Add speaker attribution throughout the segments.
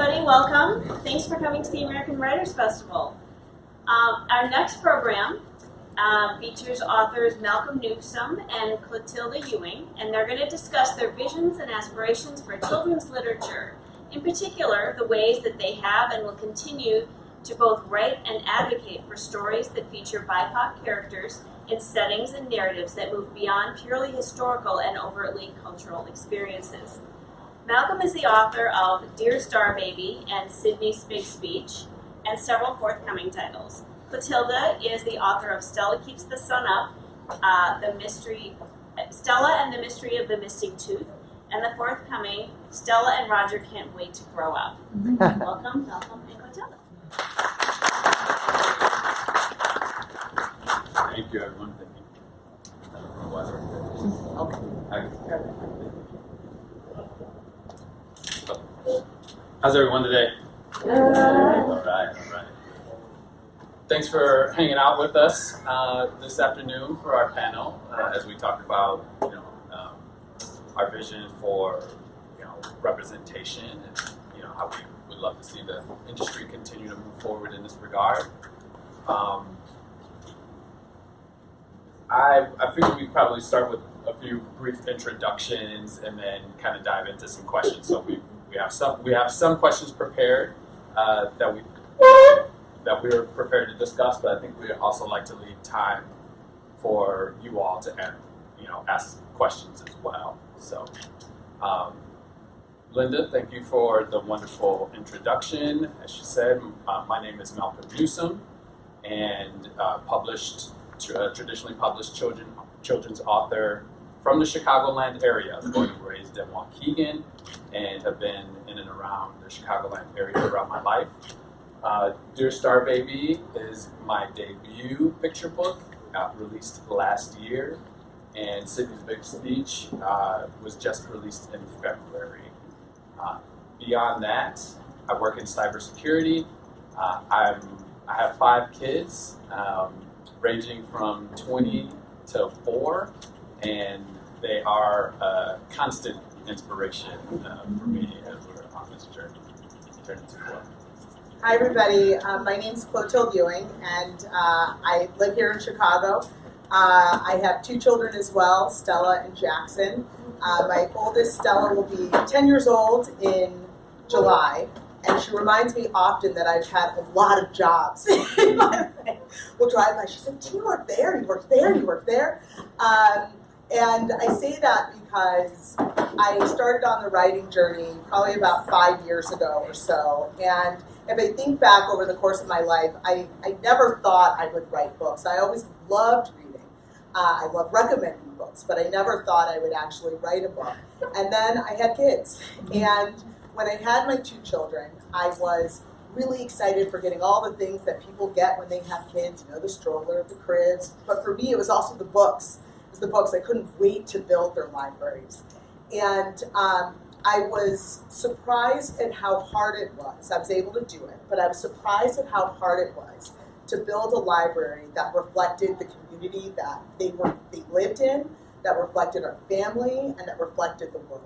Speaker 1: everybody, welcome. Thanks for coming to the American Writers Festival. Our next program features authors Malcolm Newsome and Clothilde Ewing, and they're going to discuss their visions and aspirations for children's literature. In particular, the ways that they have and will continue to both write and advocate for stories that feature BIPOC characters in settings and narratives that move beyond purely historical and overtly cultural experiences. Malcolm is the author of Dear Star Baby and Sydney's Big Speech, and several forthcoming titles. Clothilde is the author of Stella Keeps the Sun Up, Stella and the Mystery of the Mystic Tooth, and the forthcoming Stella and Roger Can't Wait to Grow Up. Welcome, Malcolm and Clothilde.
Speaker 2: Thank you, everyone. Thank you. How's everyone today? All right. Thanks for hanging out with us this afternoon for our panel as we talk about, our vision for, representation and, how we would love to see the industry continue to move forward in this regard. I figured we'd probably start with a few brief introductions and then kind of dive into some questions. So we have some questions prepared that we're prepared to discuss, but I think we'd also like to leave time for you all to ask questions as well. So, Linda, thank you for the wonderful introduction. As she said, my name is Malcolm Newsome, and traditionally published children's author from the Chicagoland area, born and raised in Waukegan, and have been in and around the Chicagoland area throughout my life. Dear Star Baby is my debut picture book, released last year, and Sydney's Big Speech was just released in February. Beyond that, I work in cybersecurity. I have 5 kids, ranging from 20 to 4, and they are a constant inspiration for me as we're on this journey to grow.
Speaker 3: Hi everybody, my name is Clothilde Ewing, and I live here in Chicago. I have 2 children as well, Stella and Jackson. My oldest, Stella, will be 10 years old in July, and she reminds me often that I've had a lot of jobs in my life. We'll drive by, she said, do you work there, you work there, you work there? And I say that because I started on the writing journey probably about 5 years ago or so, and if I think back over the course of my life, I never thought I would write books. I always loved reading. I love recommending books, but I never thought I would actually write a book. And then I had kids, and when I had my 2 children, I was really excited for getting all the things that people get when they have kids, the stroller, the cribs. But for me, it was also the books. It was the books. I couldn't wait to build their libraries. And I was surprised at how hard it was. I was able to do it, but I was surprised at how hard it was to build a library that reflected the community that they lived in, that reflected our family, and that reflected the world.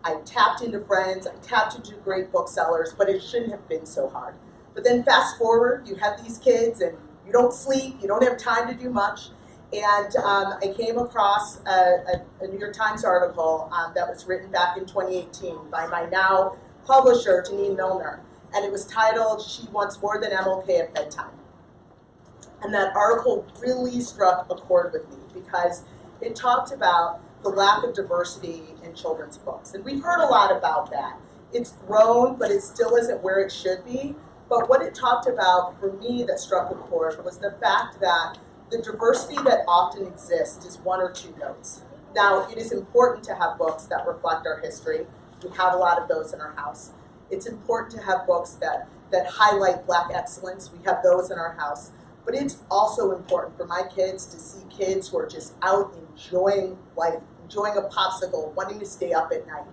Speaker 3: I tapped into friends, I tapped into great booksellers, but it shouldn't have been so hard. But then fast forward, you have these kids and you don't sleep, you don't have time to do much. And I came across a New York Times article that was written back in 2018 by my now publisher, Janine Milner. And it was titled, She Wants More Than MLK at Bedtime. And that article really struck a chord with me because it talked about the lack of diversity in children's books. And we've heard a lot about that. It's grown, but it still isn't where it should be. But what it talked about for me that struck a chord was the fact that the diversity that often exists is 1 or 2 notes. Now, it is important to have books that reflect our history. We have a lot of those in our house. It's important to have books that highlight Black excellence. We have those in our house. But it's also important for my kids to see kids who are just out enjoying life, enjoying a popsicle, wanting to stay up at night.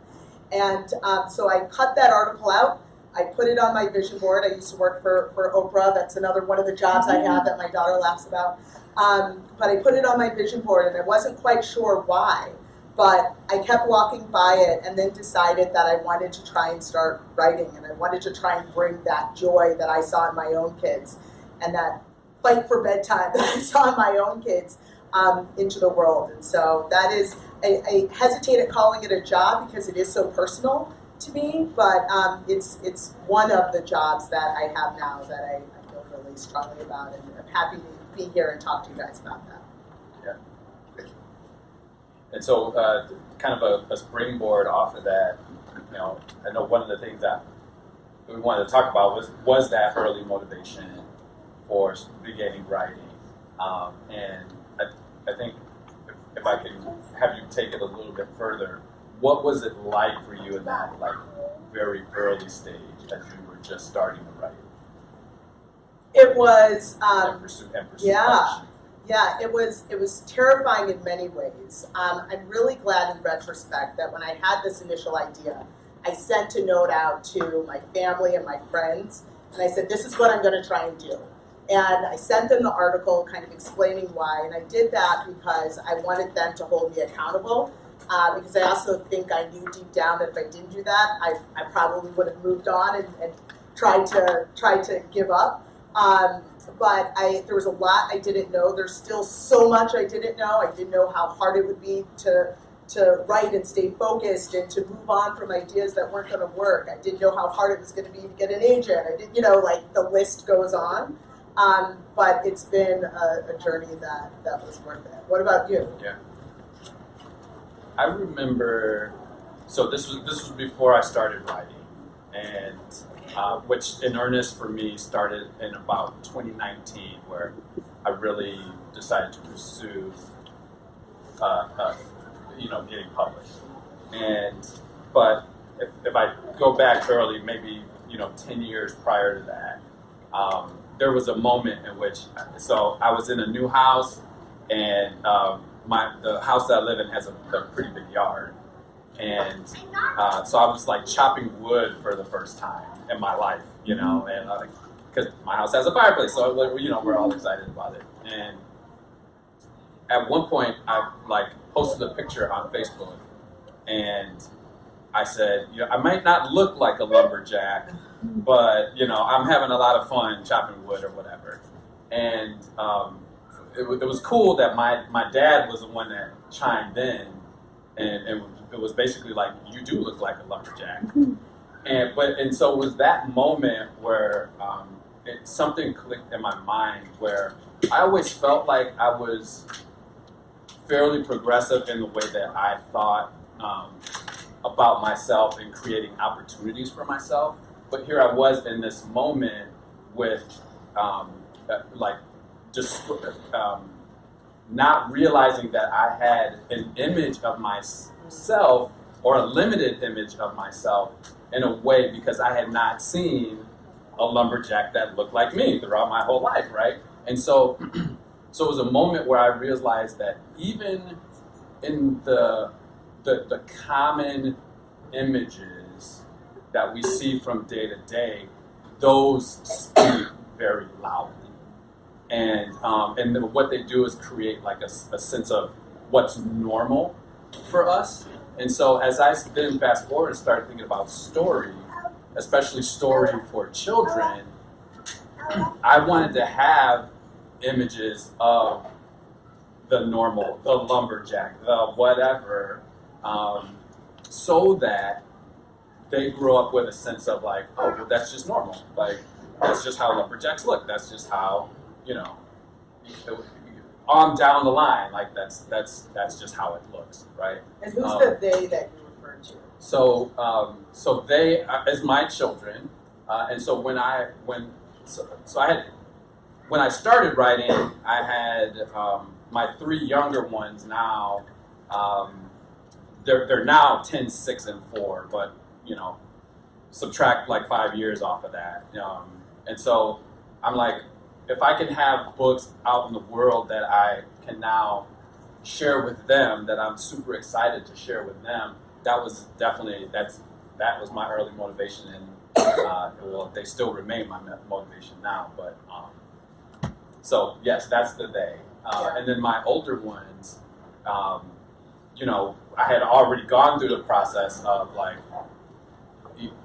Speaker 3: And so I cut that article out. I put it on my vision board. I used to work for Oprah. That's another one of the jobs I have that my daughter laughs about. But I put it on my vision board, and I wasn't quite sure why. But I kept walking by it and then decided that I wanted to try and start writing, and I wanted to try and bring that joy that I saw in my own kids and that fight for bedtime that I saw in my own kids into the world. And so that is, I hesitate at calling it a job because it is so personal to me, but it's one of the jobs that I have now that I feel really strongly about, and I'm happy to be here and talk to you guys about that.
Speaker 2: Yeah. And so, kind of a springboard off of that, I know one of the things that we wanted to talk about was that early motivation for beginning writing, and I think if I can have you take it a little bit further, what was it like for you in that very early stage as you were just starting to write?
Speaker 3: It was
Speaker 2: and pursue
Speaker 3: yeah. Yeah, it was terrifying in many ways. I'm really glad in retrospect that when I had this initial idea, I sent a note out to my family and my friends, and I said, this is what I'm going to try and do. And I sent them the article kind of explaining why, and I did that because I wanted them to hold me accountable, because I also think I knew deep down that if I didn't do that, I probably would have moved on and tried to give up. But there was a lot I didn't know. There's still so much I didn't know. I didn't know how hard it would be to write and stay focused and to move on from ideas that weren't going to work. I didn't know how hard it was going to be to get an agent. I didn't, the list goes on. But it's been a journey that was worth it. What about you?
Speaker 2: Yeah. I remember, so this was before I started writing, and which in earnest for me started in about 2019, where I really decided to pursue, getting published. But if I go back early, maybe 10 years prior to that, there was a moment in which, so I was in a new house, and the house that I live in has a pretty big yard, and so I was chopping wood for the first time in my life, and because my house has a fireplace, so we're all excited about it. And at one point, I posted a picture on Facebook, and I said, I might not look like a lumberjack, but I'm having a lot of fun chopping wood or whatever. And it was cool that my dad was the one that chimed in, and it was basically like, you do look like a lumberjack. And so it was that moment where something clicked in my mind, where I always felt like I was fairly progressive in the way that I thought about myself and creating opportunities for myself. But here I was in this moment with not realizing that I had an image of myself, or a limited image of myself, in a way, because I had not seen a lumberjack that looked like me throughout my whole life, right? And so it was a moment where I realized that even in the common images that we see from day to day, those speak very loudly. And what they do is create a sense of what's normal for us. And so as I then fast forward and started thinking about story, especially story for children, I wanted to have images of the normal, the lumberjack, the whatever, so that they grow up with a sense of oh, well, that's just normal. That's just how lumberjacks look. That's just how, on down the line, that's just how it looks, right?
Speaker 3: And who's the they that you refer to?
Speaker 2: So they is my children, and so when I started writing, I had my three younger ones now. They're now 10, 6, and 4, but subtract 5 years off of that, and so I'm like, if I can have books out in the world that I can now share with them, that I'm super excited to share with them, that was definitely, that was my early motivation, and well, they still remain my motivation now, but so yes, that's the they. And then my older ones, I had already gone through the process of like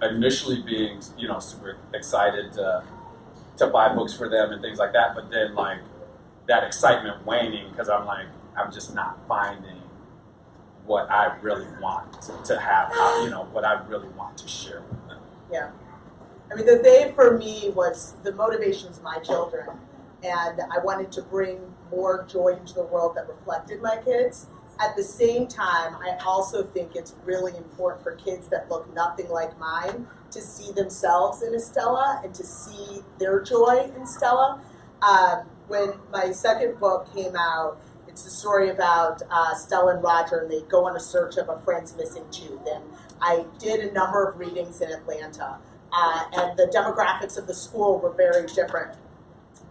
Speaker 2: initially being, super excited to buy books for them and things like that, but then like that excitement waning because I'm like, I'm just not finding what I really want to have, what I really want to share with them.
Speaker 3: Yeah. I mean, the they for me was the motivations of my children, and I wanted to bring more joy into the world that reflected my kids. At the same time, I also think it's really important for kids that look nothing like mine to see themselves in a Stella and to see their joy in Stella. When my second book came out, it's a story about Stella and Roger, and they go on a search of a friend's missing tooth. And I did a number of readings in Atlanta, and the demographics of the school were very different.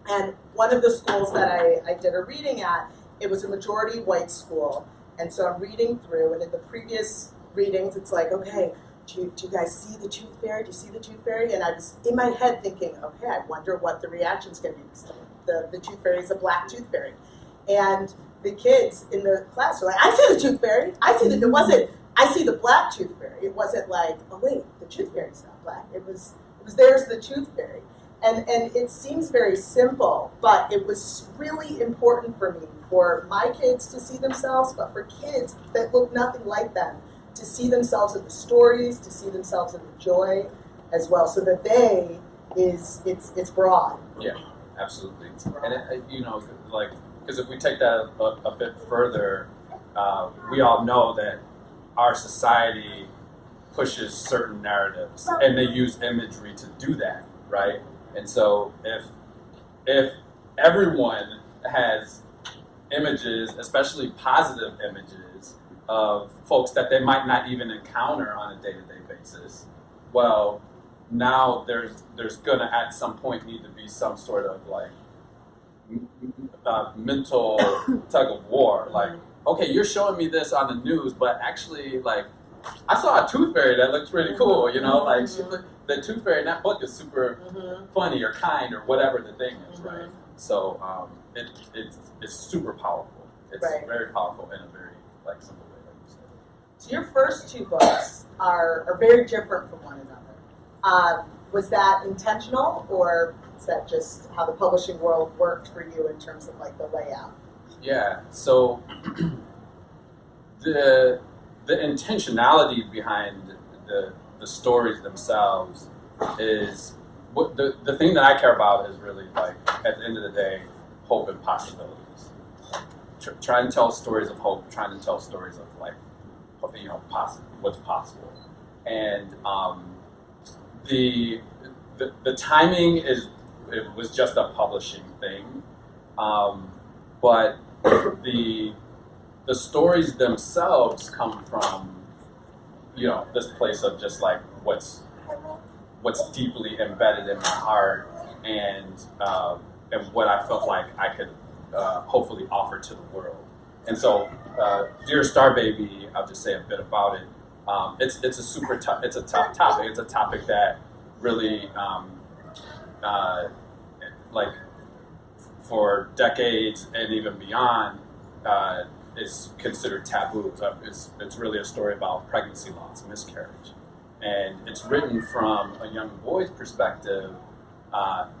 Speaker 3: And one of the schools that I did a reading at, it was a majority white school. And so I'm reading through, and in the previous readings, it's like, okay, do you guys see the tooth fairy? Do you see the tooth fairy? And I was in my head thinking, okay, I wonder what the reaction's going to be. The tooth fairy is a black tooth fairy. And the kids in the class were like, I see the tooth fairy. I see I see the black tooth fairy. It wasn't like, oh wait, the tooth fairy's not black. It was there's the tooth fairy. And it seems very simple, but it was really important for me, for my kids to see themselves, but for kids that look nothing like them, to see themselves in the stories, to see themselves in the joy as well, so that it's broad.
Speaker 2: Yeah, absolutely. And because if we take that a bit further, we all know that our society pushes certain narratives, and they use imagery to do that, right? And so if everyone has images, especially positive images, of folks that they might not even encounter on a day-to-day basis, well, now there's gonna at some point need to be some sort of like mental tug of war. Like, okay, you're showing me this on the news, but actually, like, I saw a tooth fairy that looks really cool, like the tooth fairy in that book is super funny or kind or whatever the thing is, right? So it's super powerful. It's very powerful in a very simple way, like you said.
Speaker 3: So your first two books are very different from one another. Was that intentional, or is that just how the publishing world worked for you in terms of like the layout?
Speaker 2: Yeah. So the intentionality behind the stories themselves is what the thing that I care about is really like at the end of the day, hope and possibilities. Trying to tell stories of hope, trying to tell stories of like what's possible, and the timing it was just a publishing thing, but the stories themselves come from this place of just like what's deeply embedded in my heart, and what I felt like I could hopefully offer to the world. And so, Dear Star Baby, I'll just say a bit about it. It's a super tough. It's a tough topic. It's a topic that really, like, for decades and even beyond, is considered taboo. It's really a story about pregnancy loss, miscarriage, and it's written from a young boy's perspective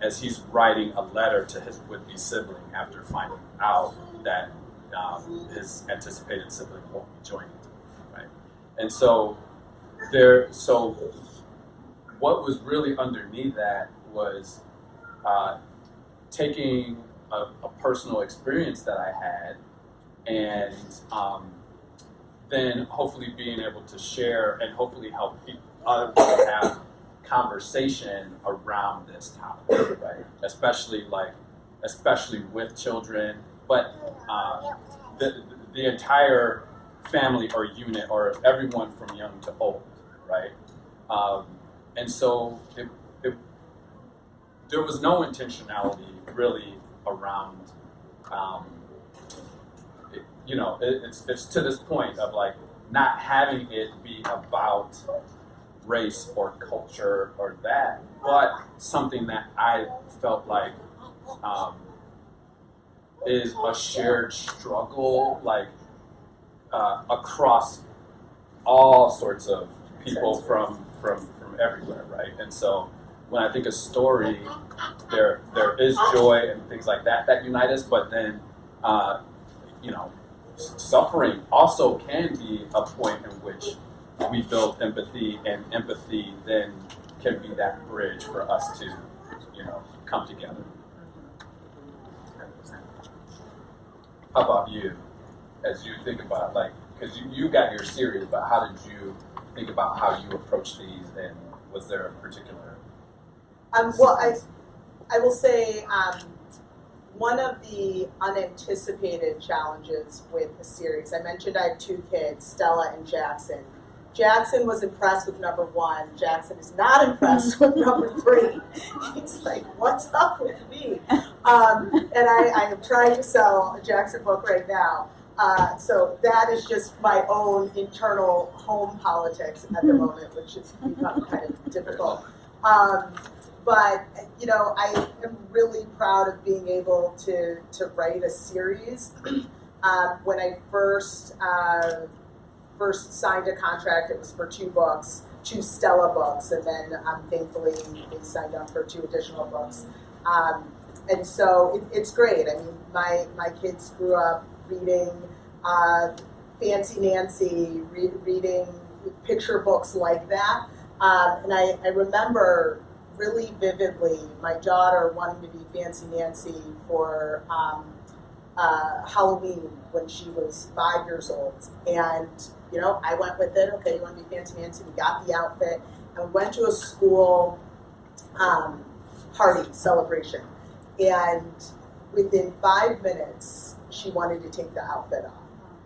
Speaker 2: as he's writing a letter to his would-be sibling after finding out that his anticipated sibling won't be joining him, right? And so what was really underneath that was taking a personal experience that I had, and then hopefully being able to share and hopefully help other people have conversation around this topic, right? Especially with children, but the entire family or unit, or everyone from young to old, right? And so there was no intentionality really around. It's to this point of like not having it be about race or culture or that, but something that I felt like is a shared struggle, like across all sorts of people from everywhere, right? And so when I think of story, there is joy and things like that that unite us, but then suffering also can be a point in which we build empathy, and empathy then can be that bridge for us to come together. How about you, as you think about, like, because you got your series, but how did you think about how you approach these, and was there a particular?
Speaker 3: Well, I will say one of the unanticipated challenges with the series, I mentioned I have two kids, Stella and Jackson. Jackson was impressed with number 1. Jackson is not impressed with number 3. He's like, what's up with me? And I am trying to sell a Jackson book right now. So that is just my own internal home politics at the moment, which has become kind of difficult. But, I am really proud of being able to write a series. When I first signed a contract, it was for 2 books, 2 Stella books, and then thankfully they signed up for 2 additional books. And so it's great. I mean, my kids grew up reading Fancy Nancy, reading picture books like that. And I remember really vividly my daughter wanting to be Fancy Nancy for Halloween when she was 5 years old. And, I went with it. Okay, you want to be Fancy Nancy? We got the outfit. And we went to a school party, celebration. And within 5 minutes, she wanted to take the outfit off.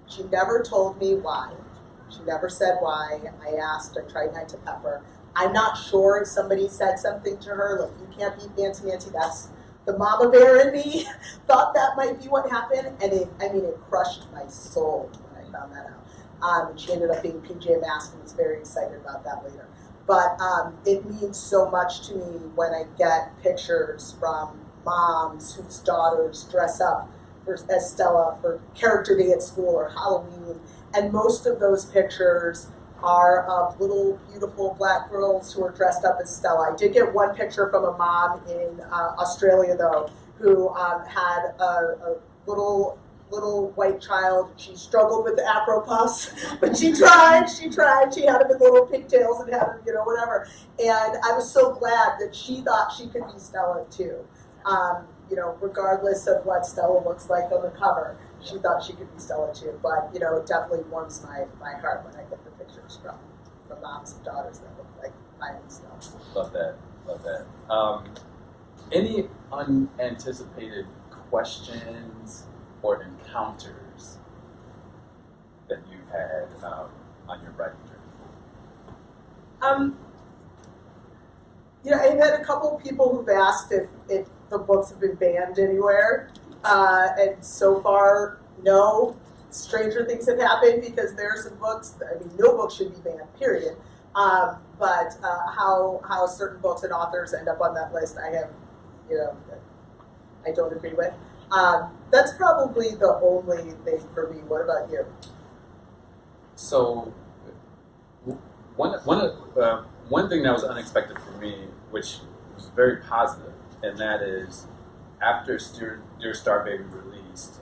Speaker 3: She never told me why. She never said why. I asked, I tried not to pepper. I'm not sure if somebody said something to her, like, you can't be Fancy Nancy. That's the mama bear in me thought that might be what happened. And it crushed my soul when I found that out. And she ended up being PJ Masks and was very excited about that later. But it means so much to me when I get pictures from moms whose daughters dress up as Stella for Character Day at school or Halloween. And most of those pictures are of little beautiful black girls who are dressed up as Stella. I did get one picture from a mom in Australia, though, who had a little white child. She struggled with the Afro puffs, but she tried. She had them with little pigtails and had them, whatever. And I was so glad that she thought she could be Stella too. Regardless of what Stella looks like on the cover, she thought she could be Stella too. But, it definitely warms my heart when I get the pictures from moms and daughters that look like I am Stella.
Speaker 2: Love that. Any unanticipated questions or encounters that you've had on your writing journey?
Speaker 3: I've had a couple people who've asked if the books have been banned anywhere, and so far, no. Stranger things have happened because there are some books. No book should be banned, period. But how certain books and authors end up on that list, I don't agree with. That's probably the only thing for me. What about you?
Speaker 2: So, one thing that was unexpected for me, which was very positive, and that is after Dear Star Baby released,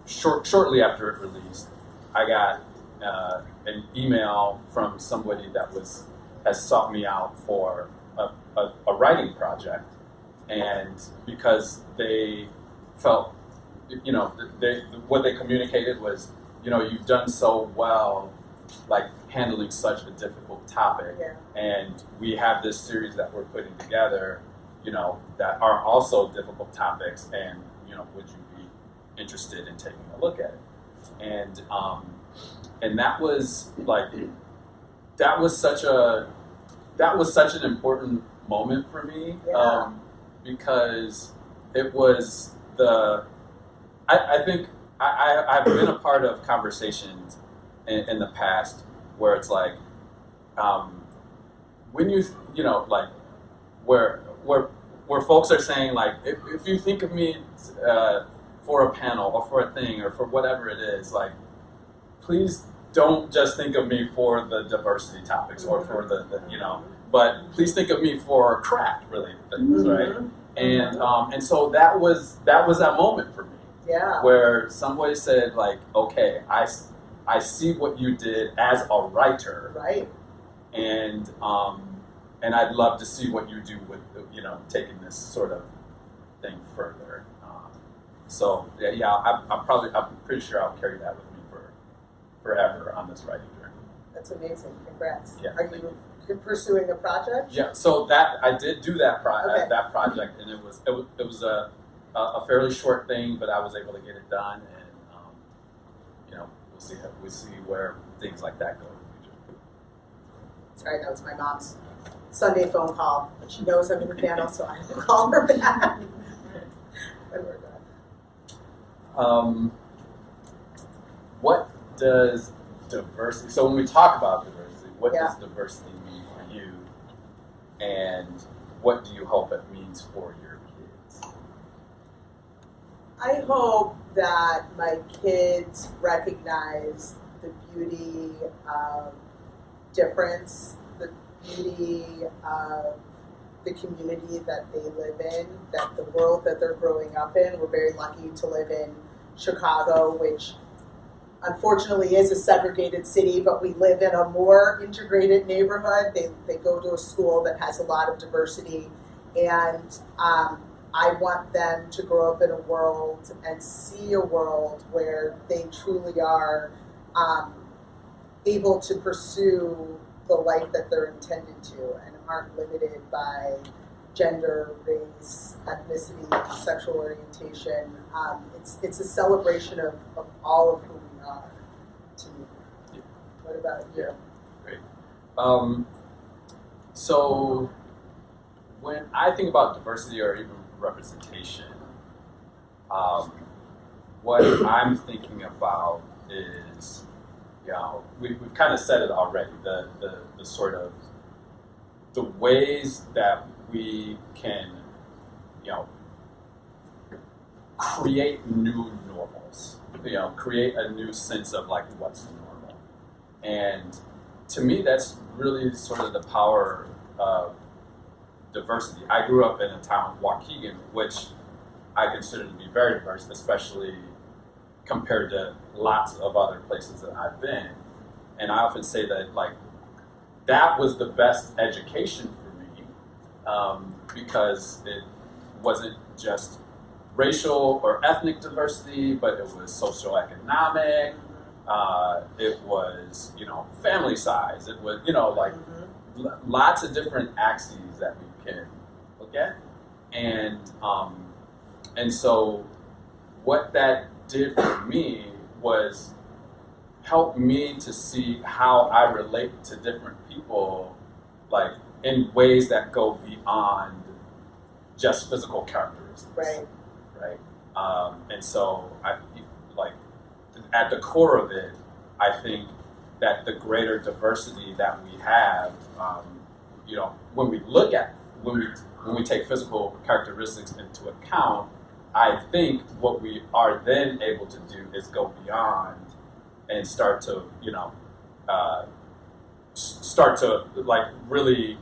Speaker 2: shortly after it released, I got an email from somebody that has sought me out for a writing project, and because they felt, what they communicated was, you've done so well, like handling such a difficult topic, and we have this series that we're putting together, that are also difficult topics, and would you be interested in taking a look at it? And that was such an important moment for me, because it was I think I've been a part of conversations in the past where it's like, when where folks are saying, like, if you think of me for a panel or for a thing or for whatever it is, like, please don't just think of me for the diversity topics or for the you know, but please think of me for craft related things, right? And so that was that moment for me.
Speaker 3: Yeah.
Speaker 2: Where somebody said like, okay, I see what you did as a writer,
Speaker 3: Right.
Speaker 2: And I'd love to see what you do with taking this sort of thing further. So I'm pretty sure I'll carry that with me forever on this writing journey.
Speaker 3: That's amazing. Congrats.
Speaker 2: Yeah.
Speaker 3: Are you pursuing a project?
Speaker 2: Yeah. So that I did do that
Speaker 3: Okay.
Speaker 2: that project, and it was a fairly short thing, but I was able to get it done, and we'll see where things like that go in the future.
Speaker 3: Sorry, that was my mom's Sunday phone call. But she knows I'm in the panel, so I have to call her back. When we're done.
Speaker 2: What does diversity? So when we talk about diversity, what
Speaker 3: Yeah.
Speaker 2: does diversity mean for you, and what do you hope it means for your kids?
Speaker 3: I hope that my kids recognize the beauty of difference, the beauty of the community that they live in, that the world that they're growing up in. We're very lucky to live in Chicago, which unfortunately is a segregated city, but we live in a more integrated neighborhood. They go to a school that has a lot of diversity, and I want them to grow up in a world and see a world where they truly are able to pursue the life that they're intended to and aren't limited by gender, race, ethnicity, sexual orientation. It's a celebration of all of who we are, to me.
Speaker 2: Yeah.
Speaker 3: What about you?
Speaker 2: Yeah, great. So when I think about diversity or even representation, what I'm thinking about is, we've kind of said it already, the sort of the ways that we can, create new normals, create a new sense of like what's normal. And to me, that's really sort of the power of diversity. I grew up in a town, Waukegan, which I consider to be very diverse, especially compared to lots of other places that I've been. And I often say that like that was the best education for me, because it wasn't just racial or ethnic diversity, but it was socioeconomic. It was family size. It was lots of different axes that we can look at, and so what that did for me was help me to see how I relate to different people, like in ways that go beyond just physical characteristics.
Speaker 3: Right.
Speaker 2: Right. And so at the core of it, I think that the greater diversity that we have, when we take physical characteristics into account, I think what we are then able to do is go beyond and start to like really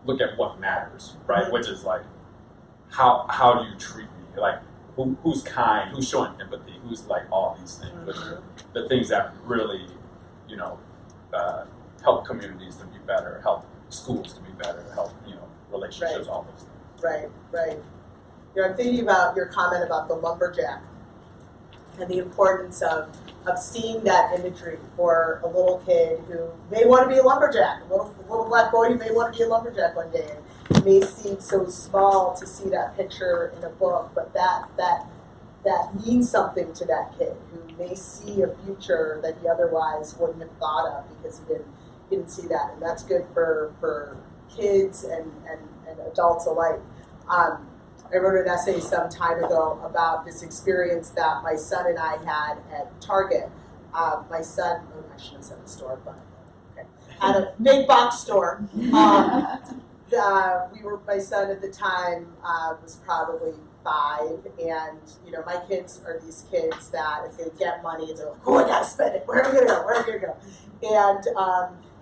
Speaker 2: look at what matters, right? Mm-hmm. Which is like how do you treat me? Like who's kind, who's showing empathy, who's like all these things, mm-hmm. the things that really help communities to be better, help schools to be better, help relationships, right. All those things.
Speaker 3: Right, right. I'm thinking about your comment about the lumberjack and the importance of seeing that imagery for a little kid who may want to be a lumberjack, a little black boy who may want to be a lumberjack one day. And it may seem so small to see that picture in a book, but that means something to that kid who may see a future that he otherwise wouldn't have thought of because he didn't see that. And that's good for kids and adults alike. I wrote an essay some time ago about this experience that my son and I had at Target. My son, I shouldn't have said the store, but okay, at a big box store. The my son at the time was probably 5, and my kids are these kids that if they get money, they're like, oh, I gotta spend it. Where are we gonna go? Where are we gonna go? And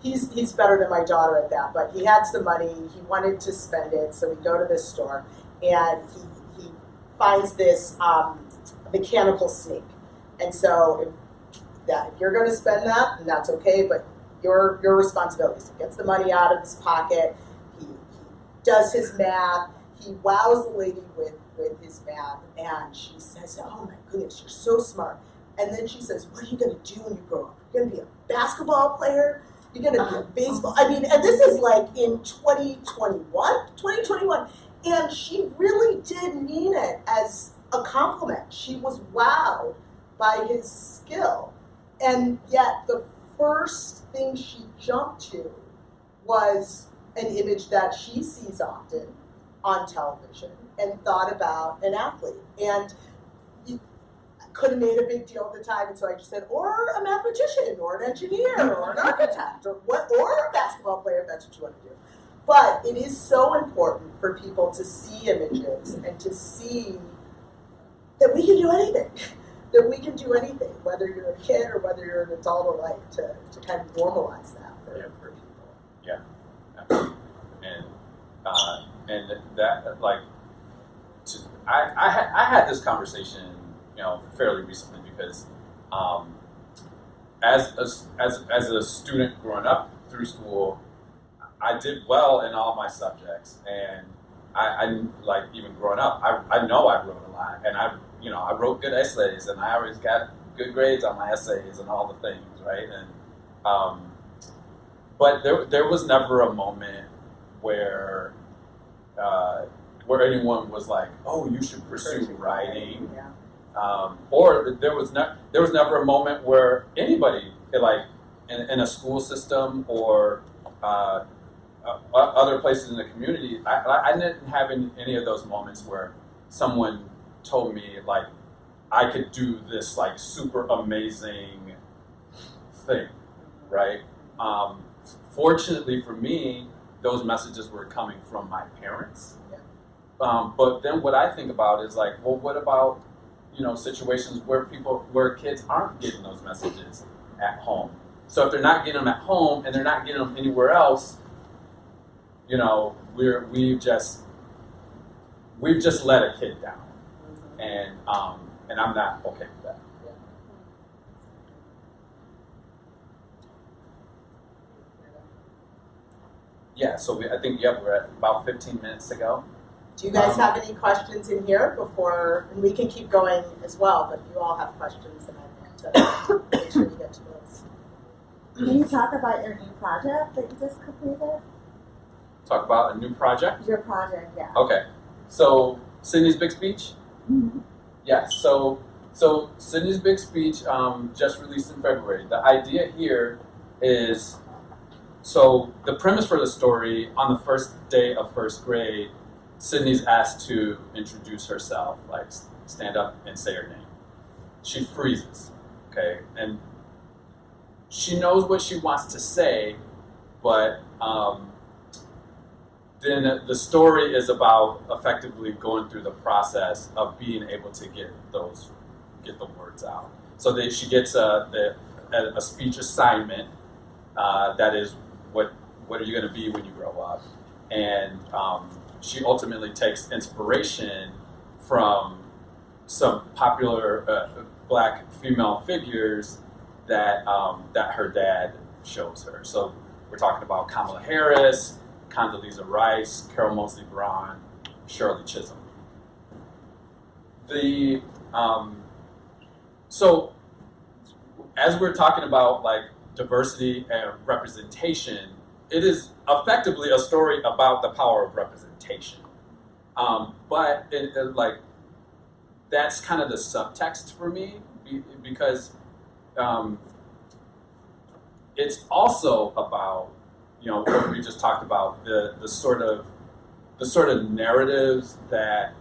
Speaker 3: he's better than my daughter at that. But he had some money. He wanted to spend it, so we go to this store, and he finds this mechanical snake. And so if you're going to spend that, then that's okay. But your responsibility. So he gets the money out of his pocket. He does his math. He wows the lady with his math, and she says, "Oh my goodness, you're so smart." And then she says, "What are you going to do when you grow up? You're going to be a basketball player? You're going to be a baseball?" I mean, and this is like in 2021. And she really did mean it as a compliment. She was wowed by his skill. And yet the first thing she jumped to was an image that she sees often on television and thought about an athlete. And you could have made a big deal at the time, and so I just said, or a mathematician, or an engineer, or an architect, or a basketball player, if that's what you want to do. But it is so important for people to see images and to see that we can do anything. That we can do anything, whether you're a kid or whether you're an adult alike, to kind of normalize that for people.
Speaker 2: Yeah, absolutely. And that, like, I had this conversation, fairly recently because as a student growing up through school, I did well in all my subjects, and I like, even growing up, I know I wrote a lot, and I wrote good essays, and I always got good grades on my essays and all the things, right? And but there was never a moment where anyone was like, "Oh, you should pursue writing," or there was never a moment where anybody, like in a school system or other places in the community, I didn't have any of those moments where someone told me, like, I could do this, like, super amazing thing, right? Fortunately for me, those messages were coming from my parents. But then what I think about is, like, well, what about, situations where kids aren't getting those messages at home? So if they're not getting them at home and they're not getting them anywhere else, we've just let a kid down, and I'm not okay with that. Yeah. So I think we're at about 15 minutes to go.
Speaker 3: Do you guys have any questions in here before? And we can keep going as well. But if you all have questions, then I want to make sure you get to those.
Speaker 4: Can you talk about your new project that you just completed?
Speaker 2: Talk about a new project?
Speaker 4: Your project, yeah.
Speaker 2: Okay. So Sydney's Big Speech?
Speaker 4: Mm-hmm.
Speaker 2: Yeah, so Sydney's Big Speech just released in February. The idea here is, so the premise for the story, on the first day of first grade, Sydney's asked to introduce herself, like stand up and say her name. She freezes, okay? And she knows what she wants to say, but then the story is about effectively going through the process of being able to get the words out. So she gets a speech assignment that is, what are you going to be when you grow up? And she ultimately takes inspiration from some popular black female figures that her dad shows her. So we're talking about Kamala Harris, Condoleezza Rice, Carol Moseley Braun, Shirley Chisholm. So as we're talking about, like, diversity and representation, it is effectively a story about the power of representation. But like, that's kind of the subtext for me, because it's also about, what we just talked about, the sort of narratives that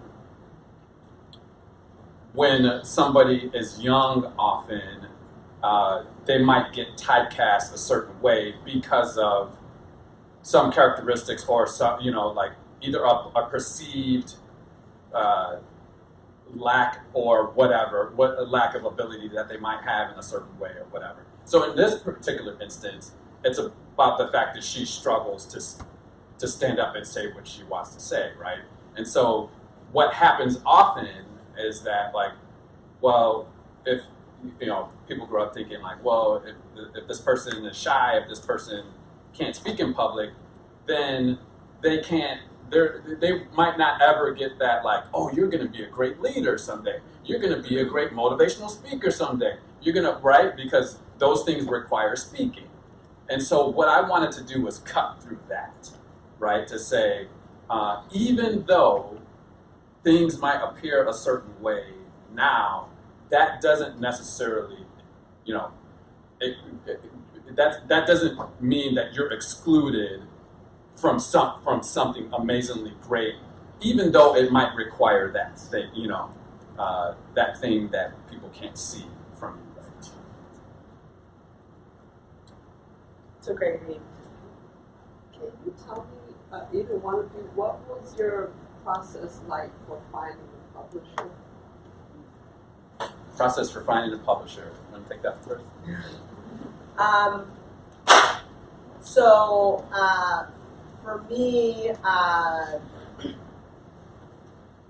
Speaker 2: when somebody is young, often they might get typecast a certain way because of some characteristics or some, like either a perceived lack or whatever, a lack of ability that they might have in a certain way or whatever. So in this particular instance, it's about the fact that she struggles to stand up and say what she wants to say, right? And so what happens often is that, like, well, if people grow up thinking like, well, if this person is shy, if this person can't speak in public, then they might not ever get that, like, oh, you're going to be a great leader someday. You're going to be a great motivational speaker someday. You're going to, right? Because those things require speaking. And so what I wanted to do was cut through that, right? To say, even though things might appear a certain way now, that doesn't necessarily, that doesn't mean that you're excluded from something amazingly great, even though it might require that thing, that thing that people can't see from you. Right?
Speaker 3: It's a great read.
Speaker 5: Can you tell me, either one of you, what was your process like for finding a publisher?
Speaker 2: Process for finding a publisher. Want to take that first?
Speaker 3: For me,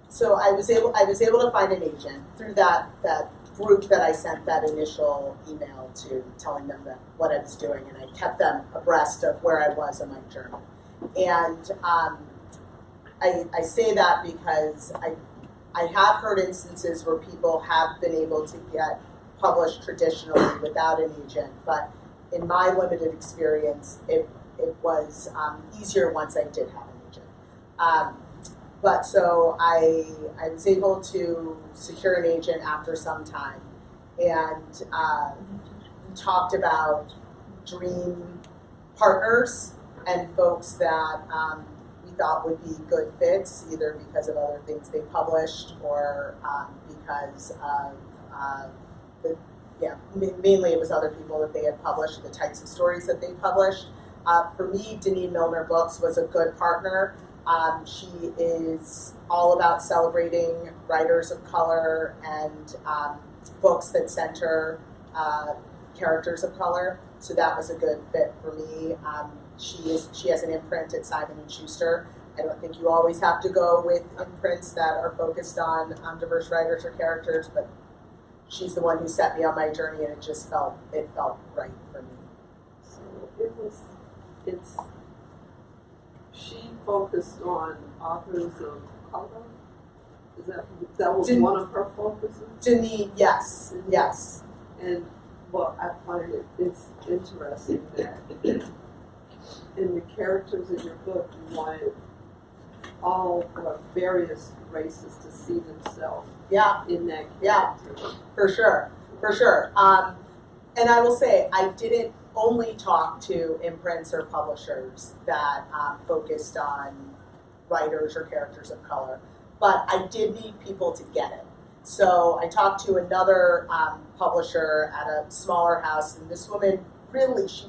Speaker 3: so I was able to find an agent through that group that I sent that initial email to, telling them what I was doing, and I kept them abreast of where I was in my journey. And I say that because I have heard instances where people have been able to get published traditionally without an agent, but in my limited experience, it was easier once I did have an agent. But so I was able to secure an agent after some time, and we talked about dream partners and folks that we thought would be good fits, either because of other things they published or because of mainly it was other people that they had published, the types of stories that they published. For me, Denise Milner Books was a good partner. She is all about celebrating writers of color and books that center characters of color. So that was a good fit for me. She has an imprint at Simon & Schuster. I don't think you always have to go with imprints that are focused on diverse writers or characters, but she's the one who set me on my journey, and it felt right for me.
Speaker 5: So she focused on authors of color? That was one of her focuses?
Speaker 3: Denise, yes, yes.
Speaker 5: And well, I find it's interesting that in the characters in your book, you wanted all various races to see themselves in that character.
Speaker 3: Yeah, for sure. And I will say, I didn't only talk to imprints or publishers that focused on writers or characters of color, but I did need people to get it. So I talked to another publisher at a smaller house, and this woman really, she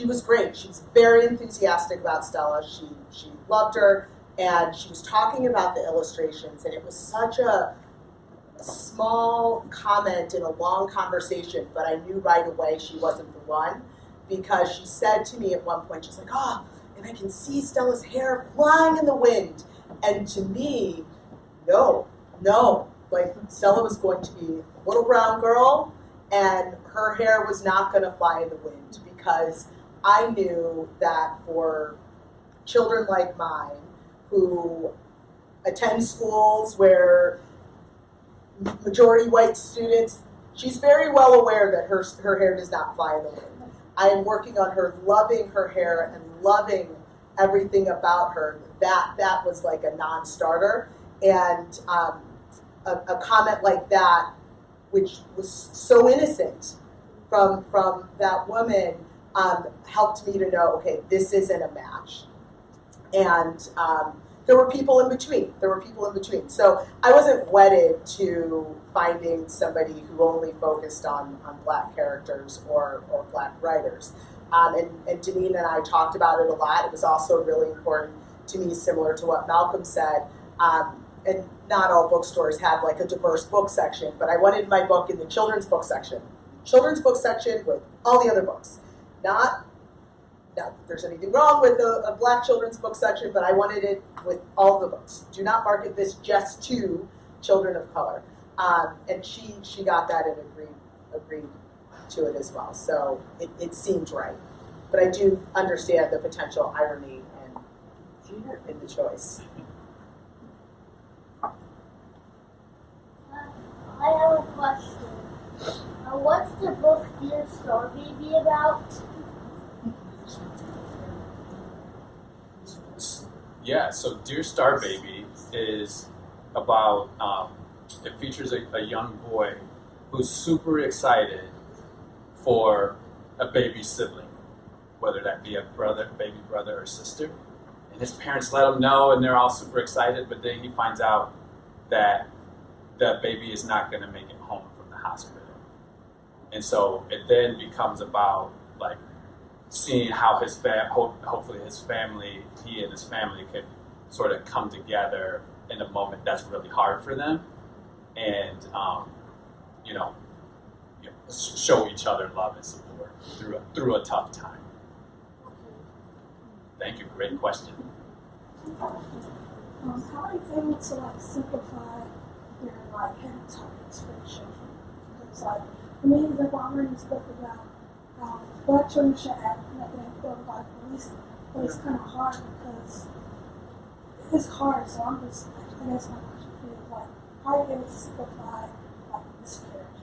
Speaker 3: was great. She was very enthusiastic about Stella. She loved her, and she was talking about the illustrations, and it was such a small comment in a long conversation, but I knew right away she wasn't the one, because she said to me at one point, she's like, oh, and I can see Stella's hair flying in the wind. And to me, no, like Stella was going to be a little brown girl, and her hair was not going to fly in the wind, because I knew that for children like mine who attend schools where majority white students, she's very well aware that her hair does not fly in the wind. I am working on her loving her hair and loving everything about her. That was like a non-starter. And a comment like that, which was so innocent from that woman, helped me to know, okay, this isn't a match. And there were people in between. So I wasn't wedded to finding somebody who only focused on black characters or black writers. and Deneen and I talked about it a lot. It was also really important to me, similar to what Malcolm said. And not all bookstores have like a diverse book section, but I wanted my book in the children's book section. Children's book section with all the other books. Not that there's anything wrong with a black children's book section, but I wanted it with all the books. Do not market this just to children of color. And she got that and agreed to it as well. So it seemed right. But I do understand the potential irony in the choice.
Speaker 6: I have a question. What's the book Dear Star Baby about?
Speaker 2: Yeah, so Dear Star Baby is about, it features a young boy who's super excited for a baby sibling, whether that be a baby brother or sister. And his parents let him know, and they're all super excited, but then he finds out that the baby is not going to make it home from the hospital. And so it then becomes about like seeing how his hopefully his family, he and his family can sort of come together in a moment that's really hard for them, and show each other love and support through a tough time. Thank you. Great question.
Speaker 7: How are you able to like simplify your like head topics for the children? Because like for me, the Bomber's book about black children should act like they feel like police, but it's kind of hard because it's hard. So I'm just, I guess my question for you is like, how are you able to simplify like this character?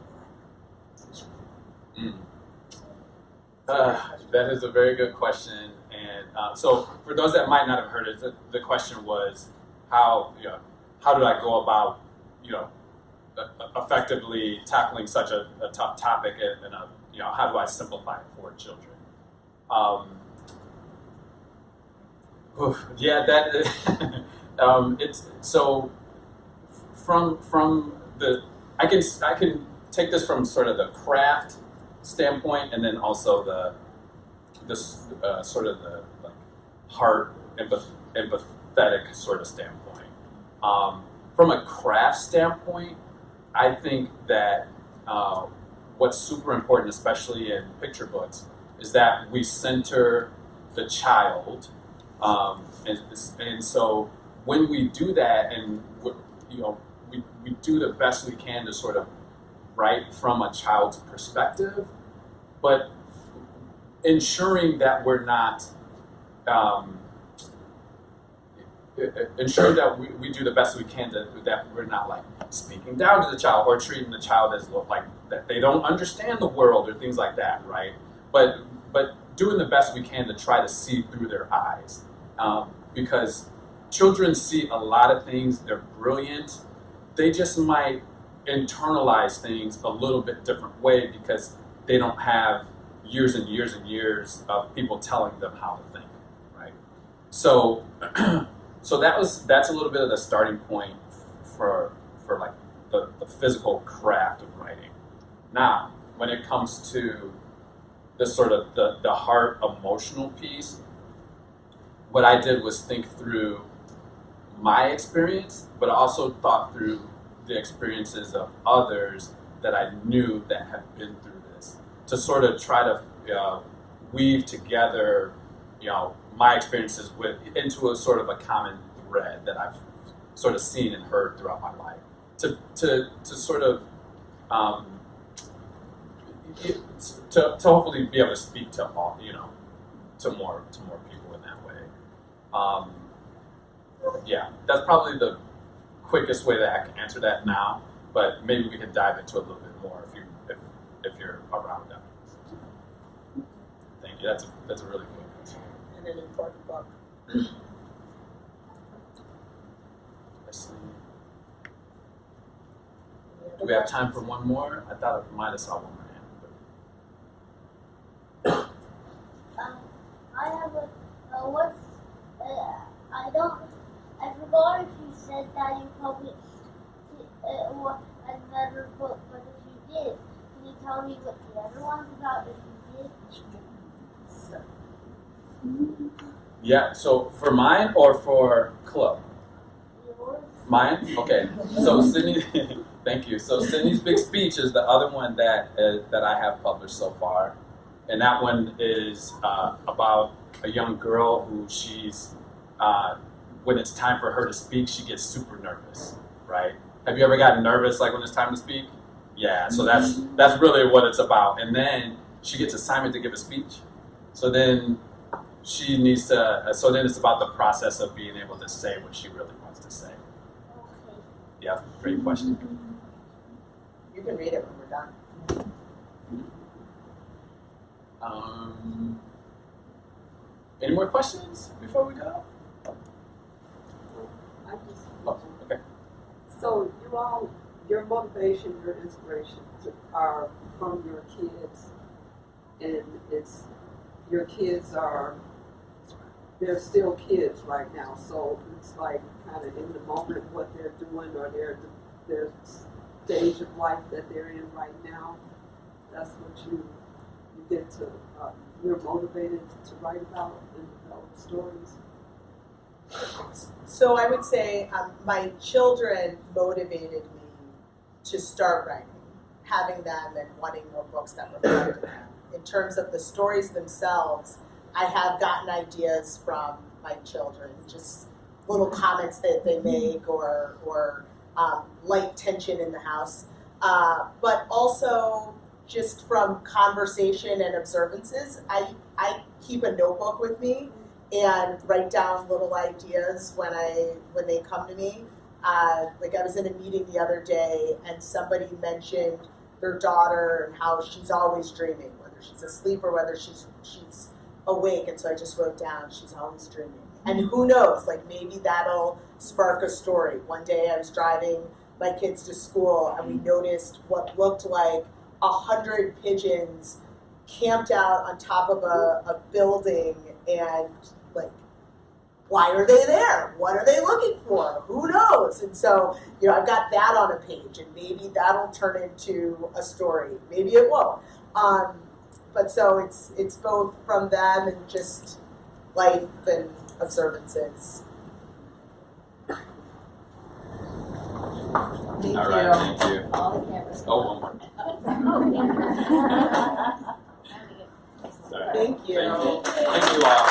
Speaker 2: That is a very good question, and so for those that might not have heard it, the question was how did I go about effectively tackling such a tough topic, and how do I simplify it for children? It's so from the I can take this from sort of the craft standpoint, and then also the sort of the like heart empathetic sort of standpoint. From a craft standpoint, I think that what's super important, especially in picture books, is that we center the child, and so when we do that, and we do the best we can to sort of write from a child's perspective, but ensuring that we're not, ensuring that we do the best we can that we're not like speaking down to the child or treating the child as like that they don't understand the world or things like that, right? But doing the best we can to try to see through their eyes, because children see a lot of things. They're brilliant. They just might internalize things a little bit different way because they don't have years and years and years of people telling them how to think, right? So, that's a little bit of the starting point for like the physical craft of writing. Now, when it comes to the sort of the heart emotional piece, what I did was think through my experience, but also thought through the experiences of others that I knew that had been through this, to sort of try to weave together, my experiences into a sort of a common thread that I've sort of seen and heard throughout my life, to sort of to hopefully be able to speak to all, to more people in that way. Yeah, that's probably the quickest way that I can answer that now, but maybe we can dive into a little bit more if you're around that. Thank you. That's a really good answer.
Speaker 3: And an important book.
Speaker 2: Let's see. Do we have time for one more? I thought I might have saw one more hand.
Speaker 6: I have I forgot if you said that you published another book, but if you did, can you tell me what the other one's about if you did?
Speaker 2: Yeah, so for mine or for Chloe?
Speaker 6: Yours?
Speaker 2: Mine? Okay. So Sydney, thank you. So Sydney's Big Speech is the other one that I have published so far. And that one is about a young girl who she's, when it's time for her to speak, she gets super nervous, right? Have you ever gotten nervous like when it's time to speak? Yeah, so that's really what it's about. And then she gets assignment to give a speech. So then she needs to, so then it's about the process of being able to say what she really wants to say.
Speaker 6: Okay.
Speaker 2: Yeah, great question.
Speaker 3: You can read it when we're done.
Speaker 2: Any more questions before we go?
Speaker 5: I just,
Speaker 2: Oh, okay.
Speaker 5: so you all, your motivation, your inspirations are from your kids, and it's, your kids are, they're still kids right now, so it's like kind of in the moment what they're doing or their stage of life that they're in right now. That's what you get to, you're motivated to write about and develop stories.
Speaker 3: So I would say my children motivated me to start writing, having them and wanting more books that reflected them. In terms of the stories themselves, I have gotten ideas from my children, just little comments that they make or light tension in the house, but also just from conversation and observances. I keep a notebook with me and write down little ideas when they come to me. Like I was in a meeting the other day and somebody mentioned their daughter and how she's always dreaming, whether she's asleep or whether she's awake. And so I just wrote down, she's always dreaming. And who knows, like maybe that'll spark a story. One day I was driving my kids to school and we noticed what looked like 100 pigeons camped out on top of a building, and like, why are they there? What are they looking for? Who knows? And so, I've got that on a page, and maybe that'll turn into a story. Maybe it won't. But so it's both from them and just life and observances. Thank
Speaker 2: All
Speaker 3: you.
Speaker 2: right, thank you.
Speaker 1: All the cameras.
Speaker 2: Oh, one more. Sorry.
Speaker 3: Thank you.
Speaker 2: Thank you all.